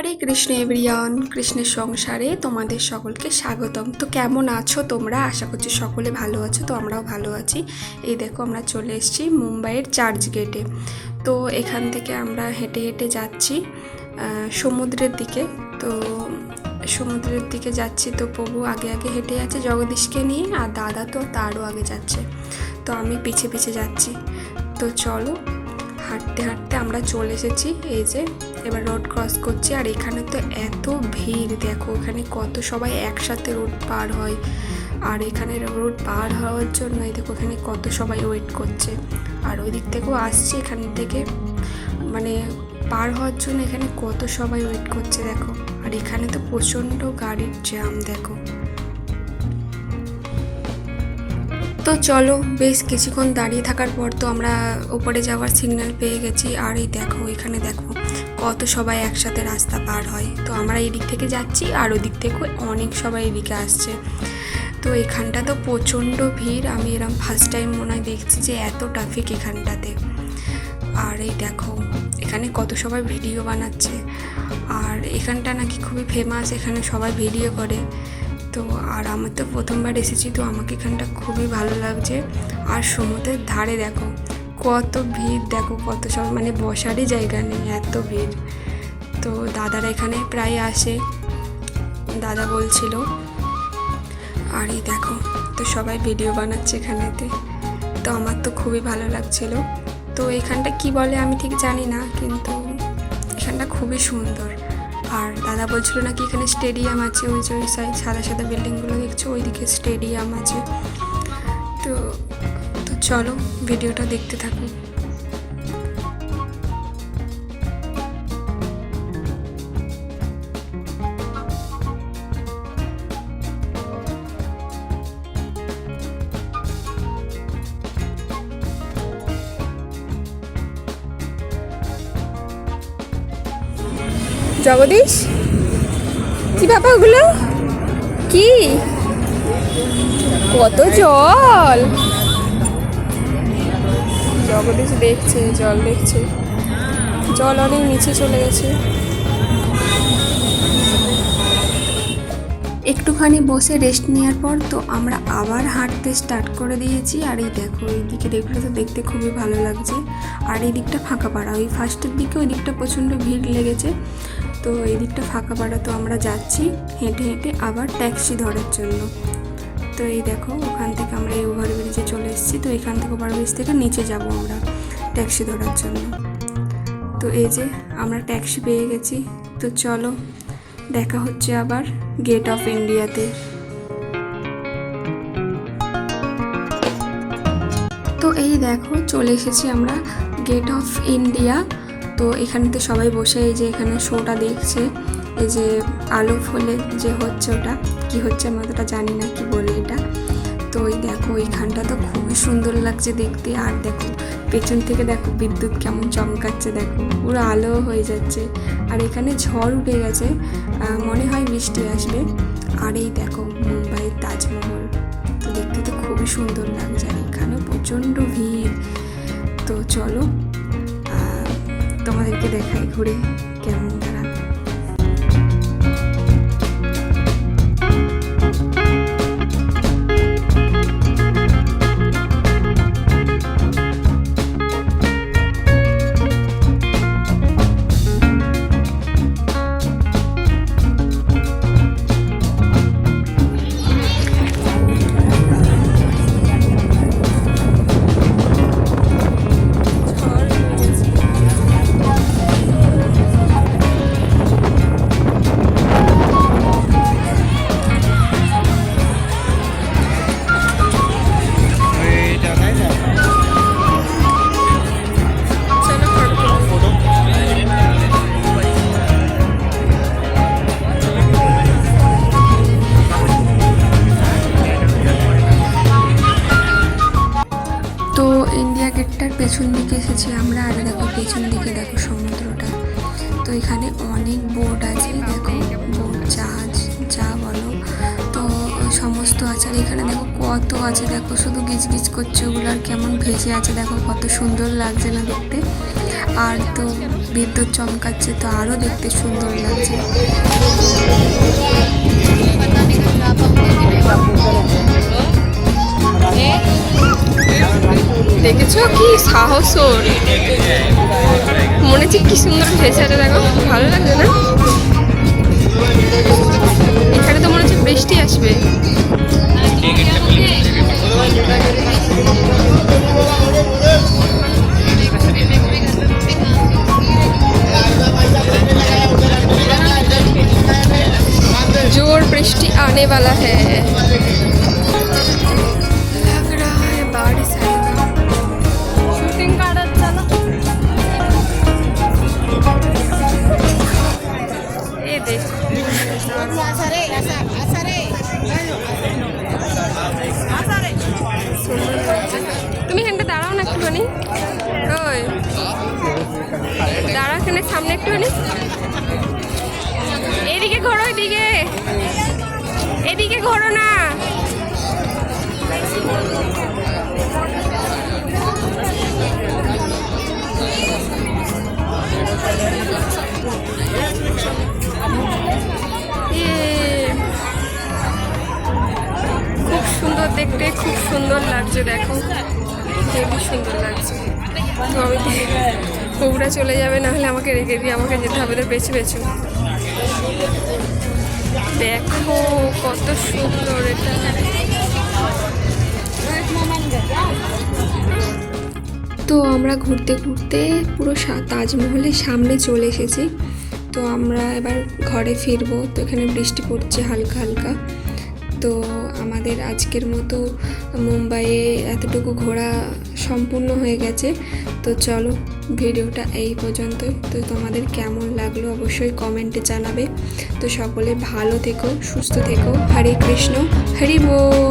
হরে Krishna everyone, কৃষ্ণের সংসারে তোমাদের সকলকে স্বাগতম। তো কেমন আছো তোমরা? আশা করছি সকলে ভালো আছো। তো আমরাও ভালো আছি। এই দেখো আমরা চলে এসেছি মুম্বাইয়ের চার্চ গেটে। তো এখান থেকে আমরা হেঁটে হেঁটে যাচ্ছি সমুদ্রের দিকে। তো সমুদ্রের দিকে যাচ্ছি, তো প্রভু আগে আগে হেঁটে যাচ্ছে জগদীশকে নিয়ে, আর দাদা তো তারও আগে যাচ্ছে, তো আমি পিছে পিছে যাচ্ছি। তো চলো, হাঁটতে হাঁটতে আমরা চলে এসেছি। এই যে এবার রোড ক্রস করছি, আর এখানে তো এত ভিড় দেখো, এখানে কত সবাই একসাথে রোড পার হয়। আর এখানে রোড পার হওয়ার জন্য এই দেখো এখানে কত সবাই ওয়েট করছে, আর ওই দিক থেকেও আসছে, এখান থেকে মানে পার হওয়ার জন্য এখানে কত সবাই ওয়েট করছে দেখো। আর এখানে তো প্রচণ্ড গাড়ির জ্যাম দেখো। তো চলো, বেশ কিছুক্ষণ দাঁড়িয়ে থাকার পর তো আমরা ওপরে যাওয়ার সিগন্যাল পেয়ে গেছি। আর এই দেখো এখানে দেখো কত সবাই একসাথে রাস্তা পার হয়। তো আমরা এই দিক থেকে যাচ্ছি, আর ওই দিক থেকে অনেক সবাই এদিকে আসছে। তো এখানটা তো প্রচণ্ড ভিড়, আমি এরকম ফার্স্ট টাইম মনে হয় দেখছি যে এত ট্রাফিক এখানটাতে। আর এই দেখো এখানে কত সবাই ভিডিও বানাচ্ছে, আর এখানটা নাকি খুবই ফেমাস, এখানে সবাই ভিডিও করে। তো আর আমার তো প্রথমবার এসেছি, তো আমাকে এখানটা খুবই ভালো লাগছে। আর সমুদ্রের ধারে দেখো কত ভিড়, দেখো কত সব মানে বসারই জায়গা নেই, এত ভিড়। তো দাদারা এখানে প্রায় আসে, দাদা বলছিল। আর এই দেখো তো সবাই ভিডিও বানাচ্ছে এখানেতে, তো আমার তো খুবই ভালো লাগছিল। তো এখানটা কি বলে আমি ঠিক জানি না, কিন্তু এখানটা খুবই সুন্দর। আর দাদা বলছিল নাকি এখানে স্টেডিয়াম আছে, ওই যে ওই সাইড সাদা সাদা বিল্ডিংগুলো দেখছো, ওইদিকে স্টেডিয়াম আছে। তো তো চলো ভিডিওটা দেখতে থাকো। জগদীশ, কি ব্যাপার ওগুলো? কি কত জল! জগদীশ দেখছে, জল দেখছে, জল অনেক নিচে চলে গেছে। একটুখানি বসে রেস্ট নেওয়ার পর তো আমরা আবার হাঁটতে স্টার্ট করে দিয়েছি। আর এই দেখো এই দিকে দেখলে তো দেখতে খুবই ভালো লাগছে। আর এই দিকটা ফাঁকা পাড়া, ওই ফার্স্টের দিকে ওই দিকটা প্রচণ্ড ভিড় লেগেছে। তো এই দিকটা ফাঁকা পাড়া, তো আমরা যাচ্ছি হেঁটে হেঁটে আবার ট্যাক্সি ধরার জন্য। তো এই দেখো ওখান থেকে আমরা এই ওভারব্রিজে চলে এসেছি। তো এখান থেকে ওভারব্রিজ থেকে নিচে যাব আমরা ট্যাক্সি ধরার জন্য। তো এই যে আমরা ট্যাক্সি পেয়ে গেছি। তো চলো দেখা হচ্ছে আবার গেট অফ ইন্ডিয়াতে। তো এই দেখো চলে এসেছি আমরা গেট অফ ইন্ডিয়া। তো এখানেতে সবাই বসে এই যে এখানে শোটা দেখছে, এই যে আলো ফলে যে হচ্ছে, ওটা কি হচ্ছে আমি অতটা জানি না কি বলে এটা। তো ওই দেখো এইখানটা তো খুবই সুন্দর লাগছে দেখতে। আর দেখো পেছন থেকে দেখো বিদ্যুৎ কেমন চমকাচ্ছে, দেখো পুরো আলো হয়ে যাচ্ছে। আর এখানে ঝড় উঠে গেছে, মনে হয় বৃষ্টি আসবে। আর এই দেখো মুম্বাইয়ের তাজমহল, তো দেখতে তো খুবই সুন্দর লাগছে। আর এখানে প্রচণ্ড ভিড়। তো চলো তোমাদেরকে দেখাই ঘুরে কেমন তারা। ইন্ডিয়া গেটটার পেছন দিকে এসেছি আমরা। আর দেখো পেছন দিকে দেখো সমুদ্রটা, তো এখানে অনেক বোট আছে, দেখো বোট জাহাজ যা বলো তো সমস্ত আছে। আর এখানে দেখো কত আছে, দেখো শুধু গিজগিজ করছে ওগুলো, আর কেমন ভেসে আছে দেখো, কত সুন্দর লাগছে না দেখতে। আর তো বিদ্যুৎ চমকাচ্ছে, তো আরও দেখতে সুন্দর লাগছে। দেখেছো কি সাহস ওর, মনে হচ্ছে কি সুন্দর ভেসে আছে দেখো, ভালো লাগছে না? এখানে তো মনে হচ্ছে বৃষ্টি আসবে। जोर बृष्टि आने वाला है, लग रहा है बारिश आएगा। शूटिंग काढत चला, ये देख তুমি এখানটা দাঁড়াও না একটুখানি, ওই দাঁড়াও এখানে সামনে একটুখানি, এদিকে ঘোরো, এদিকে এদিকে ঘোরো না। খুব সুন্দর দেখতে, খুব সুন্দর লাগছে দেখো, খুবই সুন্দর লাগছে। তো আমি বউরা চলে যাবে, না হলে আমাকে রেখে দিয়ে আমাকে যেতে হবে, তো বেছে বেছে দেখো কত সুন্দর এটা। তো আমরা ঘুরতে ঘুরতে পুরো তাজমহলের সামনে চলে এসেছি। তো আমরা এবার ঘরে ফিরবো। তো এখানে বৃষ্টি পড়ছে হালকা হালকা। তো আমাদের আজকের মতো মুম্বাইয়ে এতটুকু ঘোরা সম্পূর্ণ হয়ে গেছে। তো চলো ভিডিওটা এই পর্যন্ত। তো তোমাদের কেমন লাগলো অবশ্যই কমেন্টে জানাবে। তো সকলে ভালো থেকো, সুস্থ থেকো। হরে কৃষ্ণ, হরি বল।